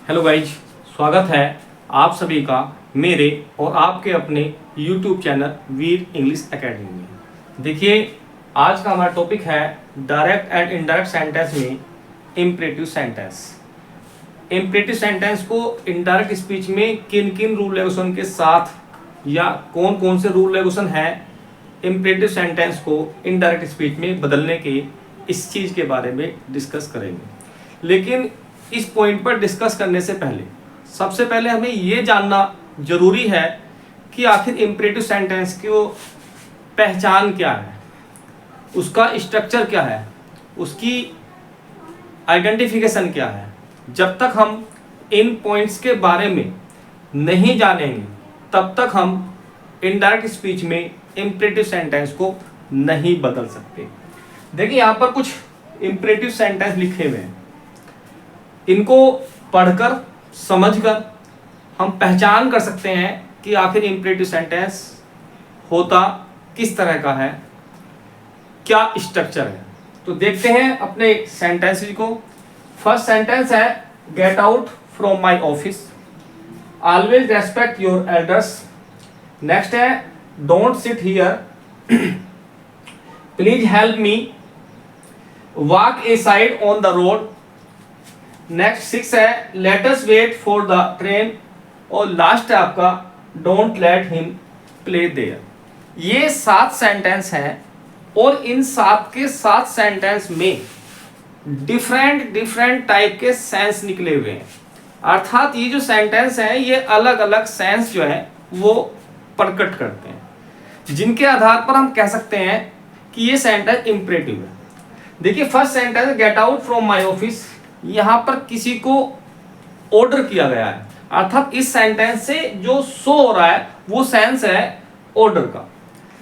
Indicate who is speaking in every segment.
Speaker 1: Hello guys, स्वागत है आप सभी का मेरे और आपके अपने YouTube चैनल वीर इंग्लिश एकेडमी में। देखिए, आज का हमारा टॉपिक है डायरेक्ट एंड इनडायरेक्ट सेंटेंस में इम्परेटिव सेंटेंस। इम्परेटिव सेंटेंस को इनडायरेक्ट स्पीच में किन किन रूल रेगुलेशन के साथ या कौन कौन से रूल रेगुलेशन हैं इम्परेटिव सेंटेंस को इनडायरेक्ट स्पीच में बदलने के, इस चीज़ के बारे में डिस्कस करेंगे। लेकिन इस पॉइंट पर डिस्कस करने से पहले सबसे पहले हमें ये जानना जरूरी है कि आखिर इम्परेटिव सेंटेंस की पहचान क्या है, उसका स्ट्रक्चर क्या है, उसकी आइडेंटिफिकेशन क्या है। जब तक हम इन पॉइंट्स के बारे में नहीं जानेंगे तब तक हम इनडायरेक्ट स्पीच में इम्परेटिव सेंटेंस को नहीं बदल सकते। देखिए, यहाँ पर कुछ इम्परेटिव सेंटेंस लिखे हुए हैं। इनको पढ़कर समझकर हम पहचान कर सकते हैं कि आखिर इम्परेटिव सेंटेंस होता किस तरह का है, क्या स्ट्रक्चर है। तो देखते हैं अपने सेंटेंसेस को। फर्स्ट सेंटेंस है get out from my office, always respect your elders. Next है don't sit here, please help me, walk a side on the road. Next 6 है let us wait for the train. और last है आपका don't let him play there. ये 7 sentence हैं और इन 7 के 7 sentence में डिफरेंट टाइप के सेंस निकले हुए हैं। अर्थात ये जो सेंटेंस हैं ये अलग अलग सेंस जो है वो प्रकट करते हैं, जिनके आधार पर हम कह सकते हैं कि ये सेंटेंस इम्परेटिव है। देखिए, first sentence gate out from my office, यहां पर किसी को ऑर्डर किया गया है, अर्थात इस सेंटेंस से जो शो हो रहा है वो सेंस है ऑर्डर का।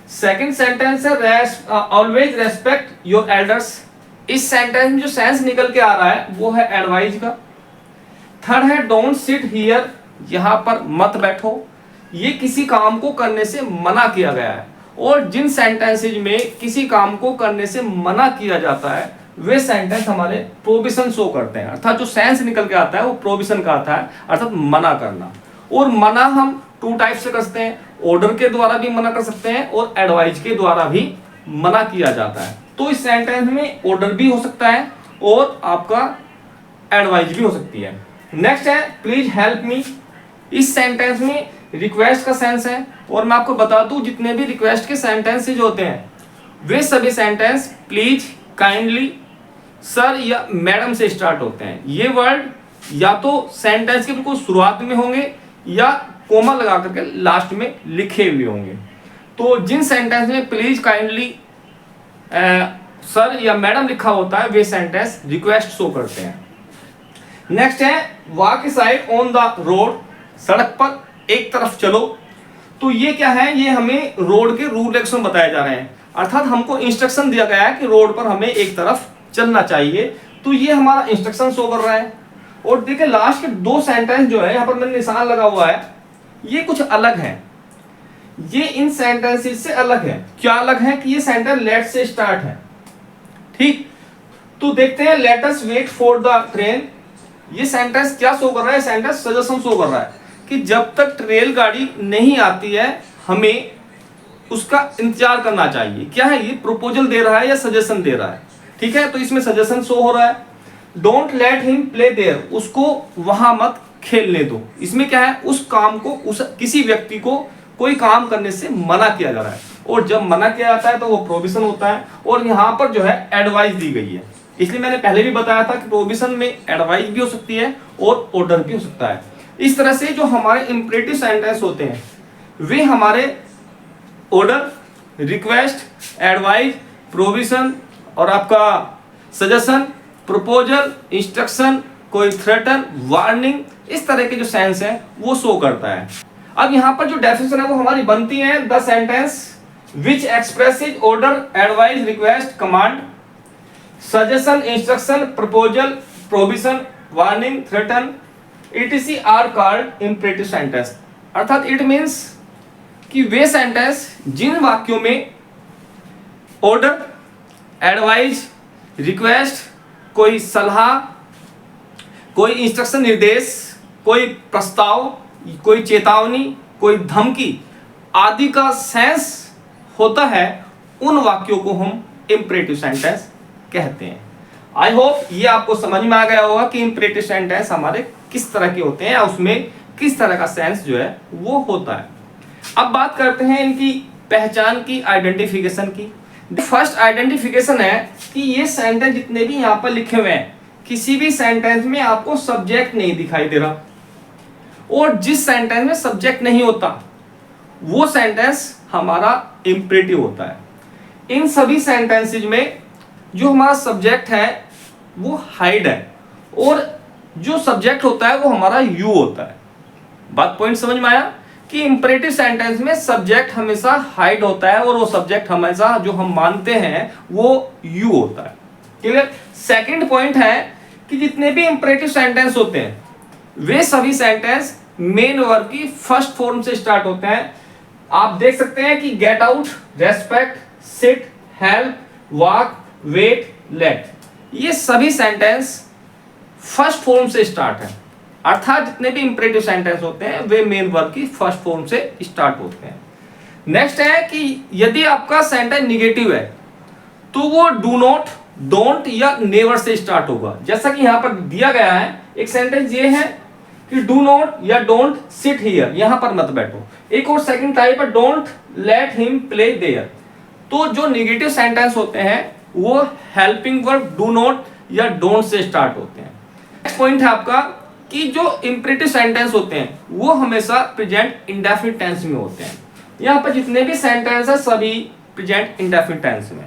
Speaker 1: सेकंड सेंटेंस है ऑलवेज रेस्पेक्ट योर एल्डर्स, इस सेंटेंस में जो सेंस निकल के आ रहा है वो है एडवाइज का। थर्ड है डोंट सिट हियर, यहां पर मत बैठो, ये किसी काम को करने से मना किया गया है। और जिन सेंटेंसेज में किसी काम को करने से मना किया जाता है वे सेंटेंस हमारे प्रोविजन शो करते हैं, अर्थात जो सेंस निकल के आता है वो प्रोविजन का आता है, अर्थात मना करना। और मना हम 2 टाइप से कर सकते हैं, ऑर्डर के द्वारा भी मना कर सकते हैं और एडवाइज के द्वारा भी मना किया जाता है। तो इस सेंटेंस में ऑर्डर भी हो सकता है और आपका एडवाइज भी हो सकती है। नेक्स्ट है प्लीज हेल्प मी, इस सेंटेंस में रिक्वेस्ट का सेंस है। और मैं आपको बता दूं जितने भी रिक्वेस्ट के सेंटेंसेज होते हैं वे सभी सेंटेंस प्लीज, काइंडली, सर या मैडम से स्टार्ट होते हैं। ये वर्ड या तो सेंटेंस के बिल्कुल शुरुआत में होंगे या कोमा लगा करके लास्ट में लिखे हुए होंगे। तो जिन सेंटेंस में प्लीज, काइंडली, सर या मैडम लिखा होता है वे सेंटेंस रिक्वेस्ट शो करते हैं। नेक्स्ट है walk side on the road, सड़क पर एक तरफ चलो। तो ये क्या है, ये हमें रोड के रूल रेगुलेशन बताए जा रहे हैं, अर्थात हमको इंस्ट्रक्शन दिया गया है कि रोड पर हमें एक तरफ चलना चाहिए। तो ये हमारा इंस्ट्रक्शन शो कर रहा है। और देखिए लास्ट के 2 सेंटेंस जो है यहाँ पर मैंने निशान लगा हुआ है, ये कुछ अलग है, ये इन सेंटेंसेस से अलग है। क्या अलग है कि ये सेंटेंस लेट से स्टार्ट है, ठीक। तो देखते हैं let us wait for the train, ये सेंटेंस क्या शो कर रहा है, सेंटेंस सजेशन शो कर रहा है कि जब तक रेलगाड़ी नहीं आती है हमें उसका इंतजार करना चाहिए। क्या है, ये प्रपोजल दे रहा है या सजेशन दे रहा है, ठीक है। तो इसमें सजेशन शो हो रहा है। Don't let him play there, उसको वहां मत खेलने दो। इसमें क्या है, उस काम को, उस किसी व्यक्ति को कोई काम करने से मना किया जा रहा है। और जब मना किया जाता है तो वो प्रोविजन होता है। और यहाँ पर जो है एडवाइस दी गई है, इसलिए मैंने पहले भी बताया था कि प्रोविजन में एडवाइस भी हो सकती है और ऑर्डर भी हो सकता है। इस तरह से जो हमारे इम्परेटिव सेंटेंस होते हैं वे हमारे ऑर्डर, रिक्वेस्ट, एडवाइस, प्रोविजन और आपका सजेशन, प्रपोजल, इंस्ट्रक्शन, कोई थ्रेटन, वार्निंग, इस तरह के जो सेंस है वो शो करता है। अब यहाँ पर जो डेफिनेशन है वो हमारी बनती है the sentence which expresses order, advice, request, command, suggestion, instruction, proposal, provision, warning, threaten etc are called imperative sentence. अर्थात इट मीन्स कि वे सेंटेंस जिन वाक्यों में ऑर्डर, एडवाइस, रिक्वेस्ट, कोई सलाह, कोई इंस्ट्रक्शन, निर्देश, कोई प्रस्ताव, कोई चेतावनी, कोई धमकी आदि का सेंस होता है, उन वाक्यों को हम इंपरेटिव सेंटेंस कहते हैं। आई होप ये आपको समझ में आ गया होगा कि इंपरेटिव सेंटेंस हमारे किस तरह के होते हैं या उसमें किस तरह का सेंस जो है वो होता है। अब बात करते हैं इनकी पहचान की, आइडेंटिफिकेशन की। फर्स्ट आइडेंटिफिकेशन है कि ये सेंटेंस जितने भी यहाँ पर लिखे हुए हैं, किसी भी सेंटेंस में आपको सब्जेक्ट नहीं दिखाई दे रहा, और जिस सेंटेंस में सब्जेक्ट नहीं होता वो सेंटेंस हमारा इंपरेटिव होता है। इन सभी सेंटेंसेज में जो हमारा सब्जेक्ट है वो हाइड है, और जो सब्जेक्ट होता है वो हमारा यू होता है। बात पॉइंट समझ में आया कि इंपरेटिव सेंटेंस में सब्जेक्ट हमेशा हाइड होता है, और वो सब्जेक्ट हमेशा जो हम मानते हैं वो यू होता है। क्लियर। सेकंड पॉइंट है कि जितने भी इंपरेटिव सेंटेंस होते हैं वे सभी सेंटेंस मेन वर्ब की फर्स्ट फॉर्म से स्टार्ट होते हैं। आप देख सकते हैं कि get out, respect, sit, help, walk, wait, let, ये सभी सेंटेंस फर्स्ट फॉर्म से स्टार्ट है। अर्थात जितने भी इंपरेटिव सेंटेंस होते हैं वे मेन वर्ब की फर्स्ट फॉर्म से स्टार्ट होते हैं। नेक्स्ट है कि यदि आपका सेंटेंस निगेटिव है तो वो डू नॉट, डोंट या नेवर से स्टार्ट होगा। जैसा कि यहां पर दिया गया है, एक सेंटेंस ये है कि डू नॉट या डोंट सिट हियर, यहां पर मत बैठो। एक और सेकंड टाइप है don't let him play there. तो जो निगेटिव सेंटेंस होते हैं वो हेल्पिंग वर्ब डू नॉट या डोंट से स्टार्ट होते हैं। नेक्स्ट पॉइंट है आपका कि जो इंपरेटिव सेंटेंस होते हैं वो हमेशा प्रेजेंट इंडेफिनिट टेंस में होते हैं। यहां पर जितने भी सेंटेंस है सभी प्रेजेंट इंडेफिनिट टेंस में।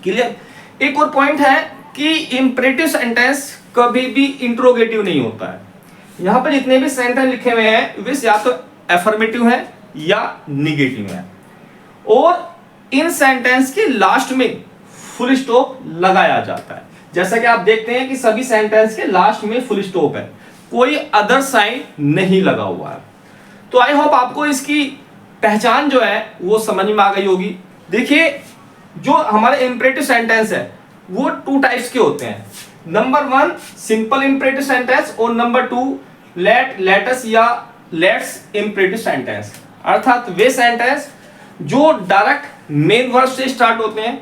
Speaker 1: क्लियर। एक और पॉइंट है कि इंपरेटिव सेंटेंस कभी भी इंट्रोगेटिव नहीं होता है। यहां पर जितने भी सेंटेंस लिखे हुए हैं वे या तो एफर्मेटिव है या निगेटिव है, और इन सेंटेंस के लास्ट में फुल स्टॉप लगाया जाता है। जैसा कि आप देखते हैं कि सभी सेंटेंस के लास्ट में फुल स्टॉप है, कोई अदर साइन नहीं लगा हुआ है। तो आई होप आपको इसकी पहचान जो है वो समझ में आ गई होगी। देखिए, जो हमारे इंपरेटिव सेंटेंस है वो टू टाइप्स के होते हैं। नंबर 1 सिंपल इंपरेटिव सेंटेंस, और नंबर 2 लेट, लेटस या लेट्स इंपरेटिव सेंटेंस। अर्थात वे सेंटेंस जो डायरेक्ट मेन वर्ब से स्टार्ट होते हैं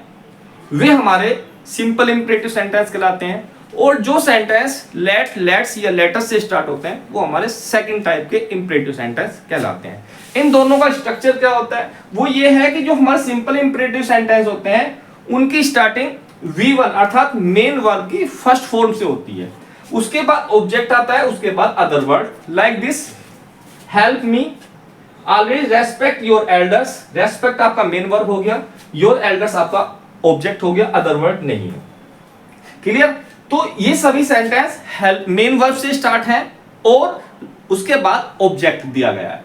Speaker 1: वे हमारे सिंपल इंपरेटिव सेंटेंस कहलाते हैं, और जो सेंटेंस लेट, लेट्स या लेटस से स्टार्ट होते हैं वो हमारे सेकंड टाइप के इंपरेटिव सेंटेंस कहलाते हैं। इन दोनों का स्ट्रक्चर क्या होता है, वो ये है कि जो हमारे सिंपल इंपरेटिव सेंटेंस होते हैं उनकी स्टार्टिंग V1 अर्थात मेन वर्ब की फर्स्ट फॉर्म से होती है, उसके बाद ऑब्जेक्ट आता है, उसके बाद other word like this, help me, always respect your elders. Respect आपका मेन वर्ब हो गया, योर एल्डर्स आपका ऑब्जेक्ट हो गया, अदर वर्ड नहीं है। क्लियर। तो ये सभी सेंटेंस हेल्प मेन वर्ब से स्टार्ट है और उसके बाद ऑब्जेक्ट दिया गया है।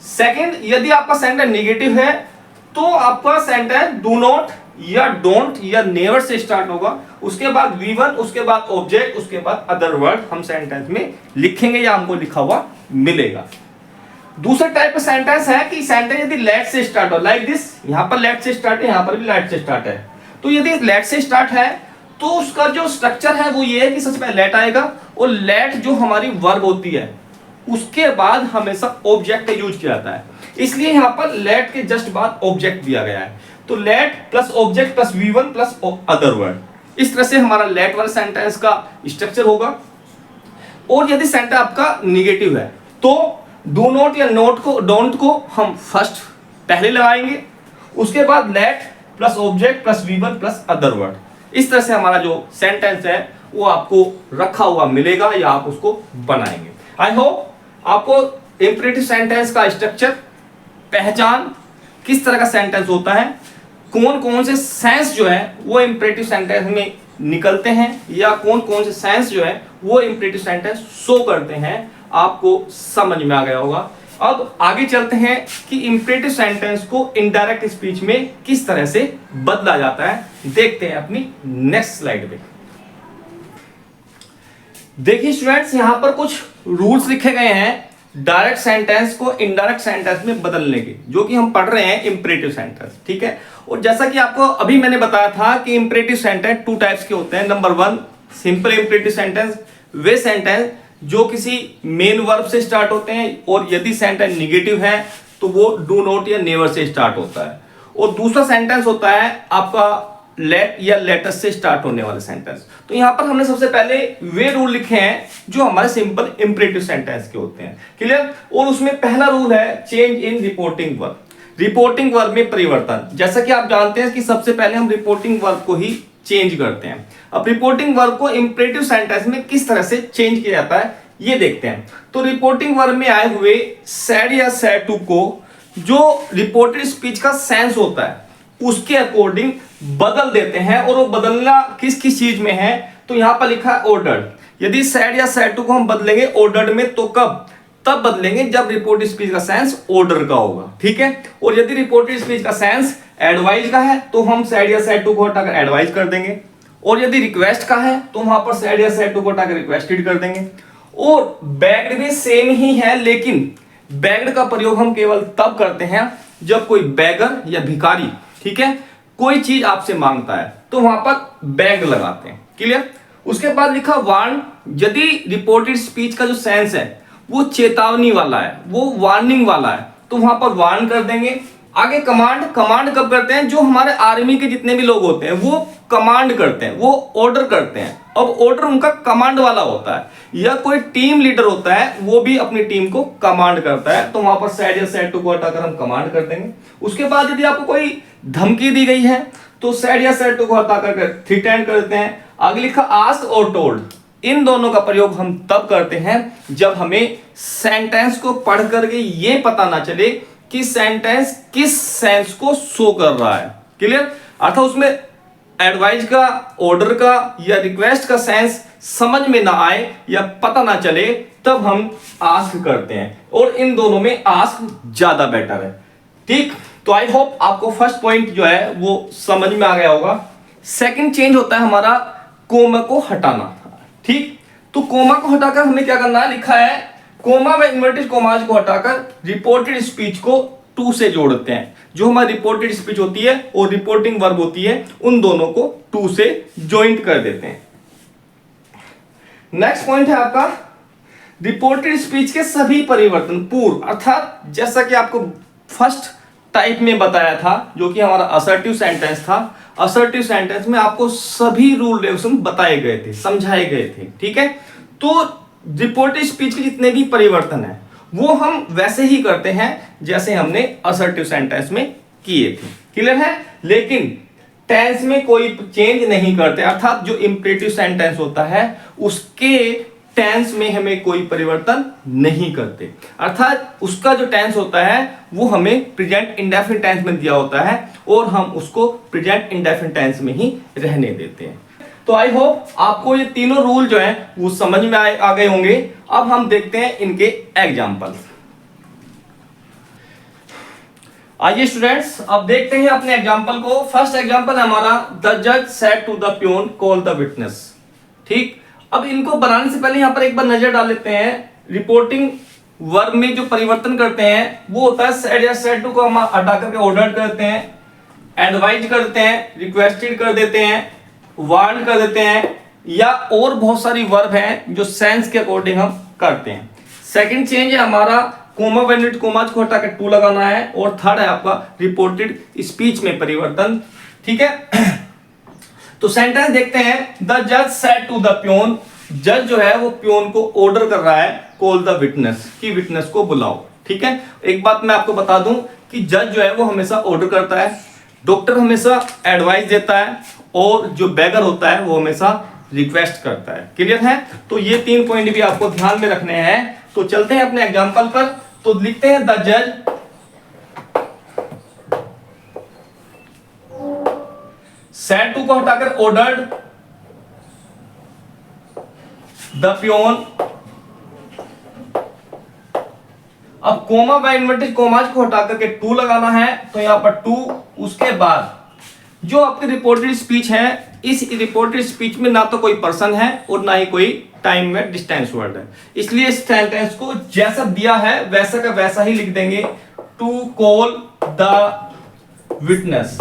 Speaker 1: सेकंड, यदि आपका सेंटेंस नेगेटिव है तो आपका सेंटेंस डू नॉट या डोंट या नेवर से स्टार्ट होगा, उसके बाद V1, उसके बाद ऑब्जेक्ट, उसके बाद अदर वर्ड हम सेंटेंस में लिखेंगे या हमको लिखा हुआ मिलेगा। दूसरा टाइप का सेंटेंस है कि सेंटेंस यदि लेट से स्टार्ट हो, लाइक दिस, यहां पर लेट से स्टार्ट है, यहां पर भी लेट से स्टार्ट है। तो यदि लेट से स्टार्ट है तो उसका जो स्ट्रक्चर है वो ये है कि सबसे पहले लेट आएगा, और लेट जो हमारी वर्ब होती है उसके बाद हमेशा ऑब्जेक्ट का यूज किया जाता है, इसलिए यहां पर लेट के जस्ट बाद ऑब्जेक्ट दिया गया है। तो late plus object plus V1 plus other word, इस तरह से हमारा लेट वाला सेंटेंस का स्ट्रक्चर होगा। और यदि सेंटेंस आपका निगेटिव है तो डू नॉट या नोट को, डोंट को हम फर्स्ट पहले लगाएंगे, उसके बाद late plus object plus V1 plus other word. इस तरह से हमारा जो सेंटेंस है वो आपको रखा हुआ मिलेगा या आप उसको बनाएंगे। आई होप आपको इंपरेटिव सेंटेंस का स्ट्रक्चर, पहचान, किस तरह का सेंटेंस होता है, कौन कौन से सेंस जो है वो इंपरेटिव सेंटेंस में निकलते हैं, या कौन कौन से सेंस जो है वो इंपरेटिव सेंटेंस शो करते हैं, आपको समझ में आ गया होगा। अब आगे चलते हैं कि इंपरेटिव सेंटेंस को इनडायरेक्ट स्पीच में किस तरह से बदला जाता है, देखते हैं अपनी नेक्स्ट स्लाइड पे। देखिए स्टूडेंट्स, यहां पर कुछ रूल्स लिखे गए हैं डायरेक्ट सेंटेंस को इनडायरेक्ट सेंटेंस में बदलने के, जो कि हम पढ़ रहे हैं इंपरेटिव सेंटेंस, ठीक है। और जैसा कि आपको अभी मैंने बताया था कि इंपरेटिव सेंटेंस टू टाइप्स के होते हैं। नंबर 1 सिंपल इंपरेटिव सेंटेंस, वे सेंटेंस जो किसी मेन वर्ब से स्टार्ट होते हैं, और यदि सेंटेंस निगेटिव है तो वो डू नॉट या नेवर से स्टार्ट होता है। और दूसरा सेंटेंस होता है आपका लेट या लेटस से स्टार्ट होने वाले सेंटेंस। तो यहां पर हमने सबसे पहले वे रूल लिखे हैं जो हमारे सिंपल इंपरेटिव सेंटेंस के होते हैं, क्लियर। और उसमें पहला रूल है change in reporting verb. Reporting verb में परिवर्तन, जैसा कि आप जानते हैं कि सबसे पहले हम रिपोर्टिंग वर्ब को ही चेंज करते हैं। अब रिपोर्टिंग वर्ब को इंपरेटिव सेंटेंस में किस तरह से चेंज किया जाता है ये देखते हैं। तो रिपोर्टिंग वर्ब में आए हुए सैड या सैड टू को जो रिपोर्टेड स्पीच का सेंस होता है उसके अकॉर्डिंग बदल देते हैं। और वो बदलना किस किस चीज में है, तो यहां पर लिखा है ऑर्डर्ड। यदि सैड या सैड टू को हम बदलेंगे ऑर्डर्ड में, तो कब, तब बदलेंगे जब रिपोर्टेड स्पीच का सेंस ऑर्डर का होगा, ठीक है। और यदि रिपोर्टेड स्पीच का सेंस एडवाइज का है तो हम सैड या सैड टू को हटाकर एडवाइज कर देंगे। और यदि रिक्वेस्ट का है तो वहां पर सैड या सैड टू को हटाकर रिक्वेस्टेड कर देंगे। और बैग्ड भी सेम ही है, लेकिन बैग्ड का प्रयोग हम केवल तब करते हैं जब कोई बैगर या भिखारी, ठीक है, कोई चीज आपसे मांगता है तो वहां पर बैग्ड लगाते हैं, क्लियर। उसके बाद लिखा वार्न। यदि रिपोर्टेड स्पीच का जो सेंस है वो चेतावनी वाला है, वो वार्निंग वाला है, तो वहां पर वार्न कर देंगे। आगे कमांड। कमांड कब करते हैं, जो हमारे आर्मी के जितने भी लोग होते हैं वो कमांड करते हैं, वो ऑर्डर करते हैं। अब ऑर्डर उनका कमांड वाला होता है, या कोई टीम लीडर होता है वो भी अपनी टीम को कमांड करता है, तो वहां पर सैड या सैड टू को हटाकर हम कमांड कर देंगे। उसके बाद यदि आपको कोई धमकी दी गई है तो सैड या सैड टू को हटाकर थ्रेटन कर देते हैं। आगे लिखा आस्क और टोल्ड। इन दोनों का प्रयोग हम तब करते हैं जब हमें सेंटेंस को पढ़ करके ये पता ना चले कि सेंटेंस किस सेंस को शो कर रहा है, क्लियर। अर्थात उसमें एडवाइज का, ऑर्डर का या रिक्वेस्ट का सेंस समझ में ना आए या पता ना चले, तब हम आस्क करते हैं। और इन दोनों में आस्क ज्यादा बेटर है, ठीक। तो आई होप आपको फर्स्ट पॉइंट जो है वो समझ में आ गया होगा। सेकंड चेंज होता है हमारा कोमा को हटाना, ठीक। तो कोमा को हटाकर हमें क्या करना है, लिखा है कोमा व इन्वर्टेड कोमाज को हटाकर रिपोर्टेड स्पीच को टू से जोड़ते हैं। जो हमारी रिपोर्टेड स्पीच होती है और रिपोर्टिंग वर्ब होती है उन दोनों को टू से ज्वाइंट कर देते हैं। नेक्स्ट पॉइंट है आपका रिपोर्टेड स्पीच के सभी परिवर्तन पूर्व, अर्थात जैसा कि आपको फर्स्ट टाइप में बताया था जो कि हमारा असर्टिव सेंटेंस था। असर्टिव सेंटेंस में आपको सभी रूल रेगुलेशन बताए गए थे, समझाए गए थे, ठीक है। तो रिपोर्टेड स्पीच के जितने भी परिवर्तन है वो हम वैसे ही करते हैं जैसे हमने असर्टिव सेंटेंस में किए थे, क्लियर है। लेकिन टेंस में कोई चेंज नहीं करते, अर्थात जो इंपरेटिव सेंटेंस होता है उसके टेंस में हमें कोई परिवर्तन नहीं करते। अर्थात उसका जो टेंस होता है वो हमें प्रेजेंट इंडेफिनिट टेंस में दिया होता है और हम उसको प्रेजेंट इंडेफिनिट टेंस में ही रहने देते हैं। तो आई होप आपको ये तीनों रूल जो हैं वो समझ में आ गए होंगे। अब हम देखते हैं इनके एग्जाम्पल। आइए स्टूडेंट्स अब देखते हैं अपने एग्जाम्पल को। फर्स्ट एग्जाम्पल है हमारा द जज said to the peon call the witness, ठीक। अब इनको बनाने से पहले यहां पर एक बार नजर डाल लेते हैं। रिपोर्टिंग वर्ब में जो परिवर्तन करते हैं वो होता है सेड या सेड टू को हम हटा करके ऑर्डर करते हैं, एडवाइज कर देते हैं, रिक्वेस्टेड कर देते हैं, वार्न कर देते हैं, या और बहुत सारी वर्ब हैं जो सेंस के अकॉर्डिंग हम करते हैं। सेकंड चेंज है हमारा कोमा वेनिट कोमाज को हटा के टू लगाना है। और थर्ड है आपका रिपोर्टेड स्पीच में परिवर्तन, ठीक है। तो सेंटेंस देखते हैं द जज सेड टू द प्यून। जज जो है वो प्यून को ऑर्डर कर रहा है कॉल द विटनेस, कि विटनेस को बुलाओ, ठीक है। एक बात मैं आपको बता दूं कि जज जो है वो हमेशा ऑर्डर करता है, डॉक्टर हमेशा एडवाइस देता है, और जो बेगर होता है वो हमेशा रिक्वेस्ट करता है, क्लियर है। तो ये तीन पॉइंट भी आपको ध्यान में रखने हैं। तो चलते हैं अपने एग्जांपल पर। तो लिखते हैं द जज सेड टू को हटाकर ऑर्डर्ड द प्यून। अब कोमा व इन्वर्टेड कोमाज को हटाकर के टू लगाना है, तो यहां पर टू। उसके बाद जो आपकी रिपोर्टेड स्पीच है, इस रिपोर्टेड स्पीच में ना तो कोई पर्सन है और ना ही कोई टाइम में डिस्टेंस वर्ड है, इसलिए इस सेंटेंस को जैसा दिया है वैसा का वैसा ही लिख देंगे, to call the witness.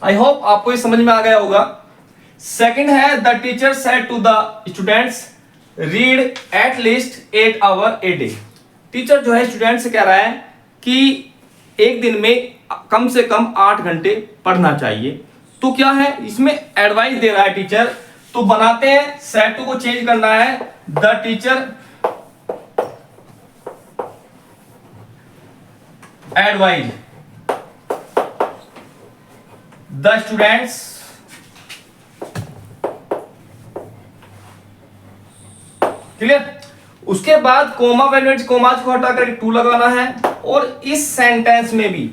Speaker 1: I hope आपको ये समझ में आ गया होगा। सेकंड है the teacher said to the students read at least 8 hour a day. Teacher जो है स्टूडेंट से कह रहा है कि एक दिन में कम से कम 8 घंटे पढ़ना चाहिए। तो क्या है इसमें एडवाइस दे रहा है टीचर, तो बनाते हैं सेड टू को चेंज करना है the teacher advise the students clear. उसके बाद कोमा वैल्यूज कोमाज को हटा करके टू लगाना है। और इस सेंटेंस में भी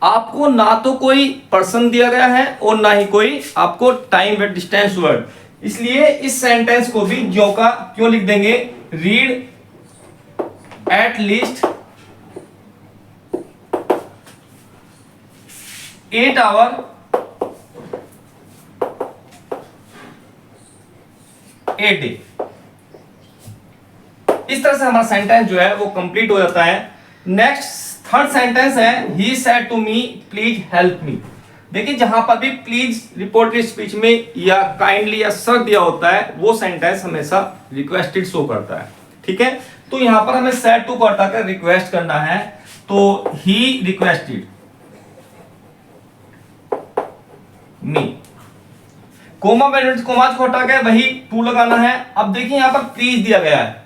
Speaker 1: आपको ना तो कोई पर्सन दिया गया है और ना ही कोई आपको टाइम व डिस्टेंस वर्ड, इसलिए इस सेंटेंस को भी ज्यों का क्यों लिख देंगे, read at least 8 hour a day. इस तरह से हमारा सेंटेंस जो है वो कंप्लीट हो जाता है। नेक्स्ट थर्ड सेंटेंस है he said to me please help me. देखिए जहां पर भी प्लीज रिपोर्टेड स्पीच में या काइंडली या सर दिया होता है वो सेंटेंस हमेशा रिक्वेस्टेड शो करता है, ठीक है। तो यहां पर हमें सेड टू को हटाकर रिक्वेस्ट करना है, तो he requested me. Comma values commas को हटाकर वही टू लगाना है। अब देखिए यहां पर प्लीज दिया गया है,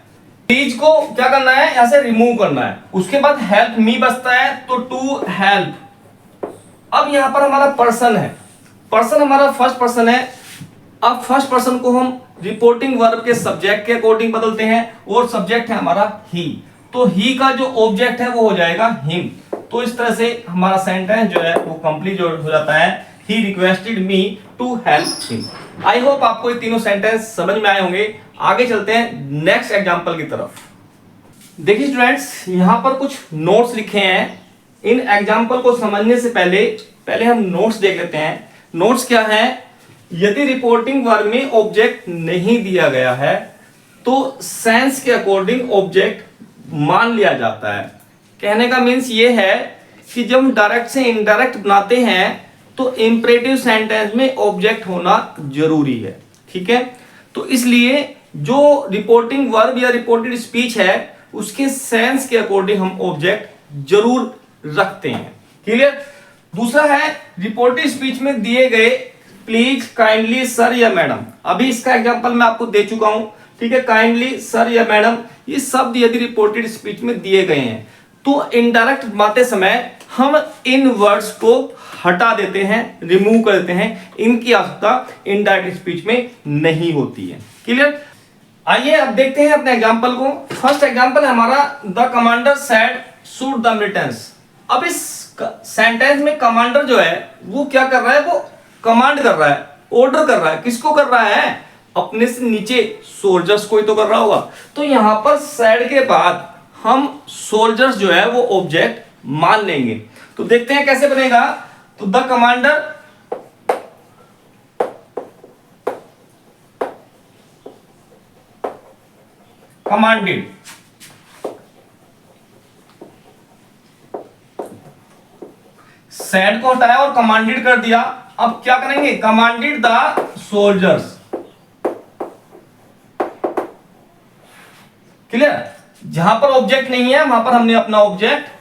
Speaker 1: प्लीज को क्या करना है यहां से रिमूव करना है। उसके बाद हेल्प मी बचता है, तो टू हेल्प। अब यहां पर हमारा पर्सन है, पर्सन हमारा फर्स्ट पर्सन है। अब फर्स्ट पर्सन को हम रिपोर्टिंग वर्ब के सब्जेक्ट के अकॉर्डिंग बदलते हैं और सब्जेक्ट है हमारा ही, तो ही का जो ऑब्जेक्ट है वो हो जाएगा हिम। तो इस तरह से हमारा सेंटेंस जो है वो कंप्लीट हो जाता है, he requested me to help him. I hope आपको ये तीनों सेंटेंस समझ में आए होंगे। आगे चलते हैं नेक्स्ट एग्जांपल की तरफ। देखिए स्टूडेंट्स यहां पर कुछ नोट्स लिखे हैं। इन एग्जांपल को समझने से पहले हम नोट्स देख लेते हैं। नोट्स क्या है, यदि रिपोर्टिंग वर्ब में ऑब्जेक्ट नहीं दिया गया है तो सेंस के अकॉर्डिंग ऑब्जेक्ट मान लिया जाता है। कहने का मीन्स ये है कि जब हम डायरेक्ट से इनडायरेक्ट बनाते हैं तो इंपरेटिव सेंटेंस में ऑब्जेक्ट होना जरूरी है, ठीक है। तो इसलिए जो रिपोर्टिंग वर्ब या रिपोर्टेड स्पीच है उसके सेंस के अकॉर्डिंग हम ऑब्जेक्ट जरूर रखते हैं, क्लियर। दूसरा है रिपोर्टेड स्पीच में दिए गए प्लीज, काइंडली, सर या मैडम। अभी इसका एग्जांपल मैं आपको दे चुका हूं, ठीक है। काइंडली, सर या मैडम ये शब्द यदि रिपोर्टेड स्पीच में दिए गए हैं तो इनडायरेक्ट बनाते समय हम इन वर्ड्स को हटा देते हैं, रिमूव कर देते हैं। इनकी आवश्यकता इनडायरेक्ट स्पीच में नहीं होती है, क्लियर। आइए अब देखते हैं अपने एग्जांपल को। फर्स्ट एग्जांपल है हमारा the commander said shoot the militants. अब इस सेंटेंस में कमांडर जो है वो क्या कर रहा है, वो कमांड कर रहा है, ऑर्डर कर रहा है। किसको कर रहा है, अपने से नीचे सोल्जर्स को ही तो कर रहा होगा। तो यहां पर सेड के बाद हम सोल्जर्स जो है वो ऑब्जेक्ट मान लेंगे। तो देखते हैं कैसे बनेगा। तो द कमांडर कमांडेड, सेड को हटाया और कमांडेड कर दिया। अब क्या करेंगे, कमांडेड द सोल्जर्स, क्लियर। जहां पर ऑब्जेक्ट नहीं है वहां पर हमने अपना ऑब्जेक्ट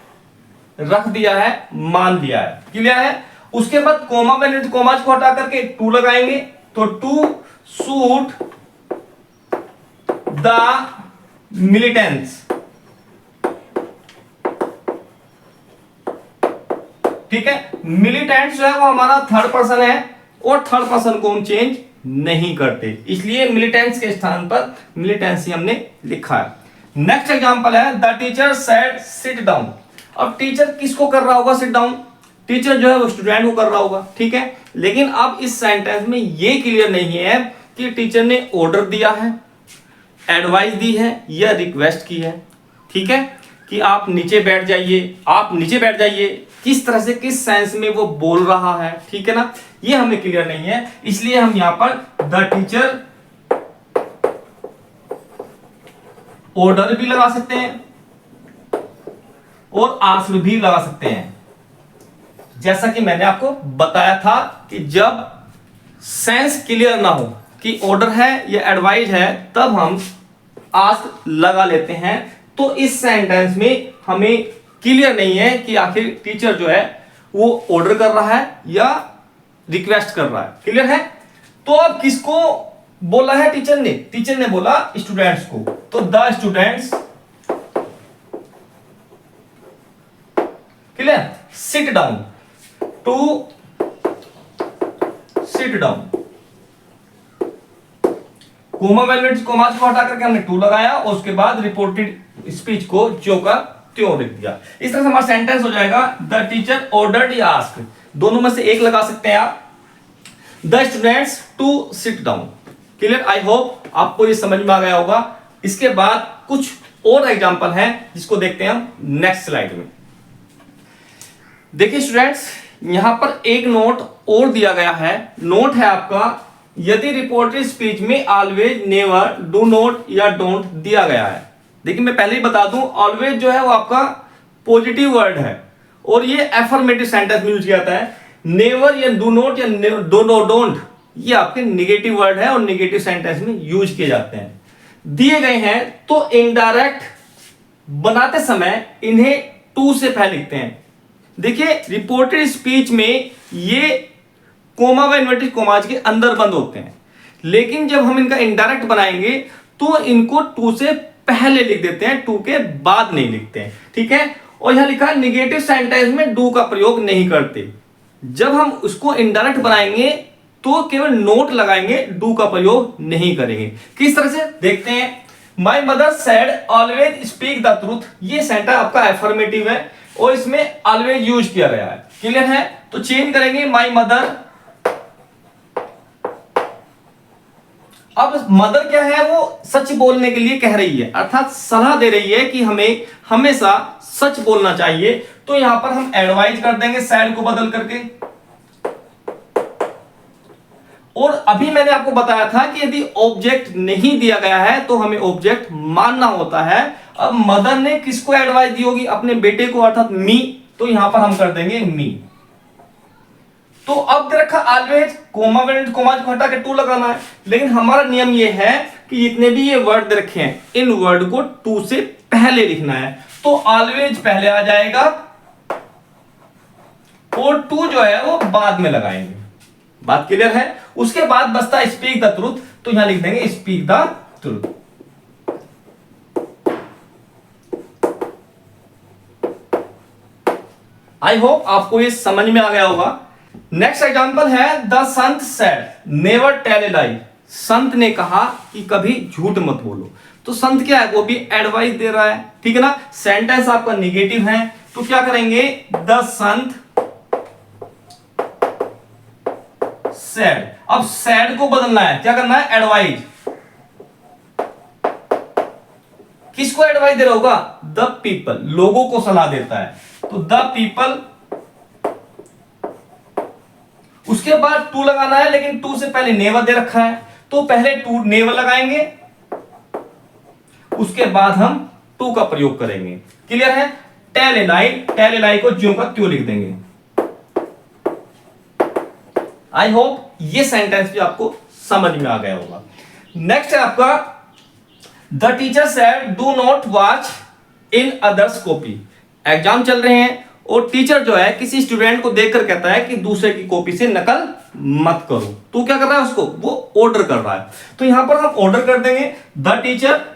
Speaker 1: रख दिया है, मान दिया है, क्लियर है। उसके बाद कोमा वैल्यूज कोमाज को हटा करके टू लगाएंगे, तो टू शूट द मिलिटेंट्स, ठीक है। मिलिटेंट्स जो है वो हमारा थर्ड पर्सन है और थर्ड पर्सन को हम चेंज नहीं करते, इसलिए मिलिटेंट्स के स्थान पर मिलिटेंसी हमने लिखा है। नेक्स्ट एग्जांपल है the teacher said sit down. अब टीचर किसको कर रहा होगा सिट डाउन, टीचर जो है वो स्टूडेंट को कर रहा होगा, ठीक है। लेकिन अब इस सेंटेंस में ये क्लियर नहीं है कि टीचर ने ऑर्डर दिया है, एडवाइस दी है या रिक्वेस्ट की है, ठीक है। कि आप नीचे बैठ जाइए, आप नीचे बैठ जाइए, किस तरह से किस सेंस में वो बोल रहा है, ठीक है ना, ये हमें क्लियर नहीं है। इसलिए हम यहां पर द टीचर ऑर्डर भी लगा सकते हैं और आस्क्ड भी लगा सकते हैं। जैसा कि मैंने आपको बताया था कि जब सेंस क्लियर ना हो कि ऑर्डर है या एडवाइज है, तब हम आस्क लगा लेते हैं। तो इस सेंटेंस में हमें क्लियर नहीं है कि आखिर टीचर जो है वो ऑर्डर कर रहा है या रिक्वेस्ट कर रहा है। क्लियर है? तो अब किसको बोला है टीचर ने? टीचर ने बोला स्टूडेंट्स को। तो the students, clear, sit down, to sit down. Comma velvet comma को हटा करके हमने टू लगाया और उसके बाद रिपोर्टेड स्पीच को जो का त्यों लिख दिया। इस तरह से हमारा सेंटेंस हो जाएगा द टीचर ऑर्डर्ड या आस्क्ड, दोनों में से एक लगा सकते हैं आप। The students to sit down. Clear? I hope आपको ये समझ में आ गया होगा। इसके बाद कुछ और एग्जांपल हैं जिसको देखते हैं हम नेक्स्ट स्लाइड में। देखिए स्टूडेंट्स, यहां पर एक नोट और दिया गया है। नोट है आपका, यदि रिपोर्टेड स्पीच में ऑलवेज, नेवर, डू नॉट या डोंट दिया गया है। देखिए मैं पहले ही बता दूं, ऑलवेज जो है वो आपका पॉजिटिव वर्ड है और ये एफर्मेटिव सेंटेंस में यूज किया जाता है। नेवर या डू नॉट या डोंट ये आपके निगेटिव वर्ड है और निगेटिव सेंटेंस में यूज किए जाते हैं। दिए गए हैं तो इनडायरेक्ट बनाते समय इन्हें टू से पहले लिखते हैं। देखिए रिपोर्टेड स्पीच में ये कोमा व इन्वर्टेड कोमाज के अंदर बंद होते हैं, लेकिन जब हम इनका इनडायरेक्ट बनाएंगे तो इनको टू से पहले लिख देते हैं, टू के बाद नहीं लिखते हैं। ठीक है? और यहां लिखा है निगेटिव सेंटेंस में डू का प्रयोग नहीं करते। जब हम उसको इनडायरेक्ट बनाएंगे तो केवल नोट लगाएंगे, डू का प्रयोग नहीं करेंगे। किस तरह से देखते हैं। My mother said always speak the truth, ये सेंटेंस आपका एफर्मेटिव है और इसमें ऑलवेज यूज किया गया है। क्लियर है? तो चेंज करेंगे माई मदर। अब मदर क्या है, वो सच बोलने के लिए कह रही है, अर्थात सलाह दे रही है कि हमें हमेशा सच बोलना चाहिए। तो यहां पर हम एडवाइज कर देंगे सैड को बदल करके। और अभी मैंने आपको बताया था कि यदि ऑब्जेक्ट नहीं दिया गया है तो हमें ऑब्जेक्ट मानना होता है। अब मदर ने किसको एडवाइस दी होगी? अपने बेटे को, अर्थात मी। तो यहां पर हम कर देंगे मी। तो अब दे रखा ऑलवेज, कोमा वेलेंट कोमाज को हटा के टू लगाना है, लेकिन हमारा नियम ये है कि जितने भी ये वर्ड दे रखे हैं इन वर्ड को टू से पहले लिखना है। तो ऑलवेज पहले आ जाएगा और टू जो है वो बाद में लगाएंगे। बात क्लियर है? उसके बाद बचता स्पीक द ट्रूथ, तो यहां लिख देंगे speak the truth. I hope आपको ये समझ में आ गया होगा। नेक्स्ट एग्जांपल है the Sant said never tell a लाई। संत ने कहा कि कभी झूठ मत बोलो। तो संत क्या है, वो भी एडवाइस दे रहा है। ठीक है ना? सेंटेंस आपका निगेटिव है, तो क्या करेंगे? The Sant said. अब सेड को बदलना है, क्या करना है? एडवाइज। किसको एडवाइस दे रहा होगा? द पीपल, लोगों को सलाह देता है। तो द पीपल, उसके बाद टू लगाना है, लेकिन टू से पहले नेवर दे रखा है, तो पहले टू नेवर लगाएंगे, उसके बाद हम टू का प्रयोग करेंगे। क्लियर है? Tell a lie, tell a लाई को ज्यों का त्यों लिख देंगे। आई होप ये सेंटेंस भी आपको समझ में आ गया होगा। नेक्स्ट है आपका the teacher said do not watch in others copy. Exam चल रहे हैं और टीचर जो है किसी स्टूडेंट को देखकर कहता है कि दूसरे की कॉपी से नकल मत करो। तो क्या कर रहा है उसको? वो ऑर्डर कर रहा है। तो यहां पर हम ऑर्डर कर देंगे द टीचर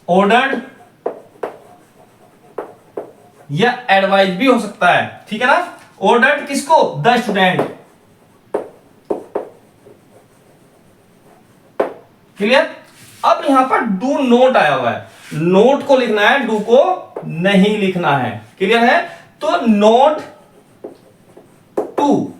Speaker 1: ऑर्डर्ड, या एडवाइस भी हो सकता है। ठीक है ना? ऑर्डर्ड किसको? The student. क्लियर? अब यहां पर डू नोट आया हुआ है, नोट को लिखना है, डू को नहीं लिखना है। क्लियर है? तो नोट टू,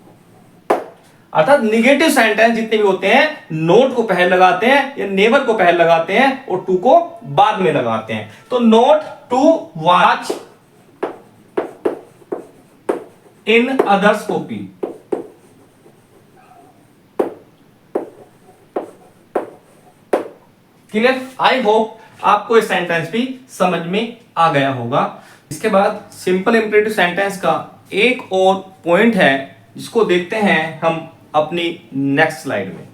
Speaker 1: अर्थात निगेटिव सेंटेंस जितने भी होते हैं नोट को पहले लगाते हैं या नेवर को पहले लगाते हैं और टू को बाद में लगाते हैं। तो note to watch in others copy. Clear? I hope आपको ये सेंटेंस भी समझ में आ गया होगा। इसके बाद सिंपल इंपरेटिव सेंटेंस का एक और पॉइंट है जिसको देखते हैं हम अपनी नेक्स्ट स्लाइड में।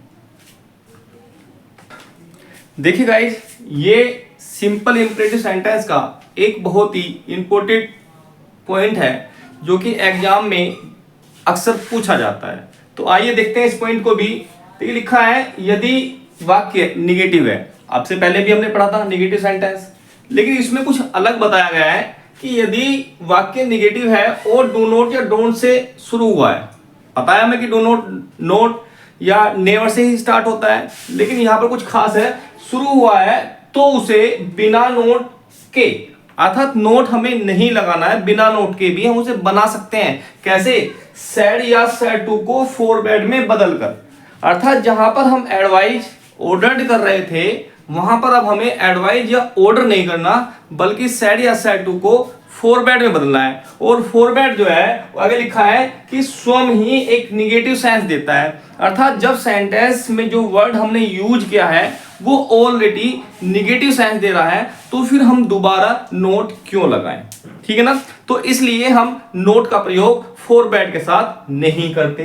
Speaker 1: देखिए गाइस, ये सिंपल इंपरेटिव सेंटेंस का एक बहुत ही इंपॉर्टेंट पॉइंट है जो कि एग्जाम में अक्सर पूछा जाता है। तो आइए देखते हैं इस पॉइंट को भी। तो ये लिखा है यदि वाक्य निगेटिव है, आपसे पहले भी हमने पढ़ा था निगेटिव सेंटेंस, लेकिन इसमें कुछ अलग बताया गया है कि यदि वाक्य निगेटिव है और डू नॉट या डोंट से शुरू हुआ है। पता है हमें कि डू नॉट, नोट या नेवर से ही स्टार्ट होता है, लेकिन यहां पर कुछ खास है, शुरू हुआ है तो उसे बिना नोट के, अर्थात नोट हमें नहीं लगाना है, बिना नोट के भी हम उसे बना सकते हैं। कैसे? सैड या सैड टू को फॉर बैड में बदलकर, अर्थात जहां पर हम एडवाइज ऑर्डर्ड कर रहे थे वहां पर अब हमें एडवाइज या ऑर्डर नहीं करना, बल्कि सैड या सैड टू को फॉर बैड में बदलना है। और फॉर बैड जो है आगे लिखा है कि स्वयं ही एक निगेटिव सेंस देता है, अर्थात जब सेंटेंस में जो वर्ड हमने यूज किया है वो ऑलरेडी निगेटिव सेंस दे रहा है, तो फिर हम दोबारा नोट क्यों लगाएं? ठीक है ना? तो इसलिए हम नोट का प्रयोग फॉर बैड के साथ नहीं करते।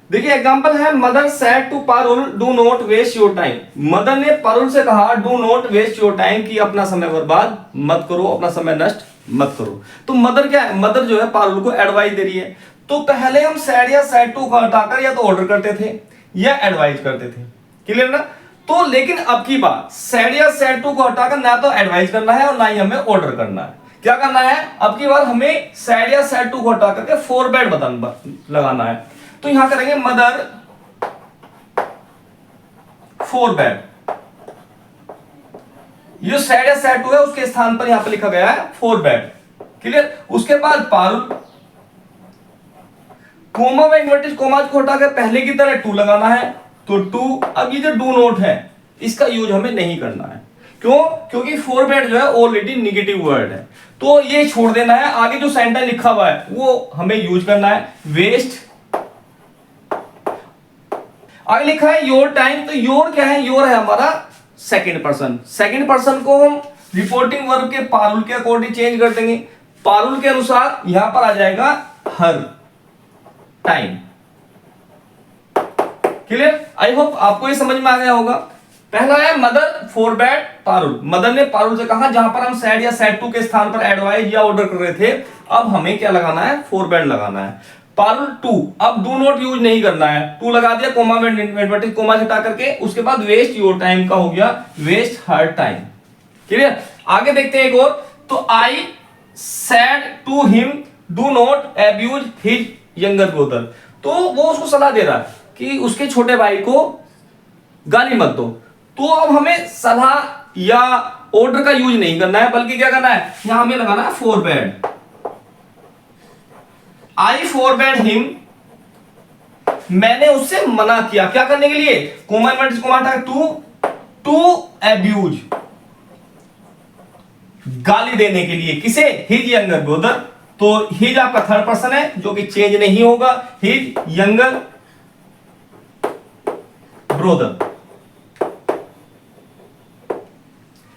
Speaker 1: देखिए एग्जांपल है, mother said to Parul do not waste your time. Mother ने पारुल से कहा do not waste your time, कि अपना समय बर्बाद मत करो, अपना समय नष्ट मत करो। तो मदर क्या है? मदर जो है पारुल को एडवाइस दे रही है। तो पहले हम सैड या सैड टू को हटाकर या तो ऑर्डर करते थे या एडवाइस करते थे, क्लियर ना? तो लेकिन अब की बात, सैड या सैड टू को हटाकर ना तो एडवाइस करना है और ना ही हमें ऑर्डर करना है। क्या करना है? अब की बार हमें सैड या सैड टू को हटा करके फॉर बैड बटन लगाना है। तो यहां करेंगे मदर फॉर बैड, ये सैड या सैड टू है उसके स्थान पर यहां पर लिखा गया है फॉर बैड, क्लियर? उसके बाद पारुल, कोमा व इन्वर्टेड कोमा को हटाकर पहले की तरह टू लगाना है, तो टू। अब ये जो डू नॉट है इसका यूज हमें नहीं करना है। क्यों? क्योंकि फॉर बैड जो है ऑलरेडी निगेटिव वर्ड है, तो ये छोड़ देना है। आगे जो सेंटेंस लिखा हुआ है वो हमें यूज करना है, वेस्ट। आगे लिखा है योर टाइम, तो योर क्या है? योर है हमारा सेकंड पर्सन। सेकंड पर्सन को हम रिपोर्टिंग वर्ब के पारुल के अकॉर्डिंग चेंज कर देंगे। पारुल के अनुसार यहां पर आ जाएगा हर टाइम, क्लियर? आई होप आपको ये समझ में आ गया होगा। पहला है mother for bad Parul. Mother ने पारुल से कहा, जहां पर हम सैड या सैड टू के स्थान पर एडवाइस या ऑर्डर कर रहे थे, अब हमें क्या लगाना है? फॉर बैड लगाना है। पारुल टू, अब डू नॉट यूज नहीं करना है, टू लगा दिया, कोमा में इन्वर्टेड कोमा हटा करके, उसके बाद वेस्ट योर टाइम का हो गया वेस्ट हर टाइम, क्लियर? आगे देखते हैं एक और, तो I said to him do not abuse his younger brother. तो वो उसको सलाह दे रहा है कि उसके छोटे भाई को गाली मत दो। तो अब हमें सलाह या ऑर्डर का यूज नहीं करना है, बल्कि क्या करना है? यहां हमें लगाना है for bad. I for bad him, मैंने उससे मना किया, क्या करने के लिए? कोमा इन्वर्टेड कोमा हटा टू अब्यूज, गाली देने के लिए। किसे? His younger brother. तो हिज आपका थर्ड पर्सन है जो कि चेंज नहीं होगा, हिज यंगर ब्रदर।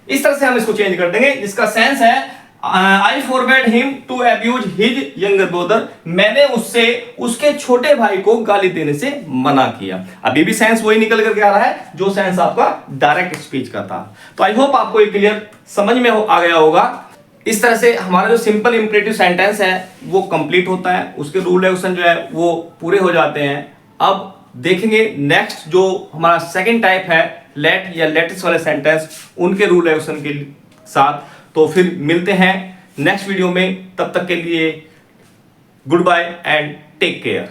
Speaker 1: इस तरह से हम इसको चेंज कर देंगे, जिसका सेंस है I forbade him to abuse his younger brother, मैंने उससे उसके छोटे भाई को गाली देने से मना किया। अभी भी सेंस वही निकल करके आ रहा है जो सेंस आपका डायरेक्ट स्पीच का था। तो आई होप आपको ये क्लियर समझ में आ गया होगा। इस तरह से हमारा जो सिंपल इंपरेटिव सेंटेंस है वो कंप्लीट होता है, उसके रूल रेगुलेशन जो है वो पूरे हो जाते हैं। अब देखेंगे नेक्स्ट जो हमारा सेकंड टाइप है लेट या लेटेस्ट वाले सेंटेंस, उनके रूल रेगुलेशन के साथ। तो फिर मिलते हैं नेक्स्ट वीडियो में, तब तक के लिए good bye and take care.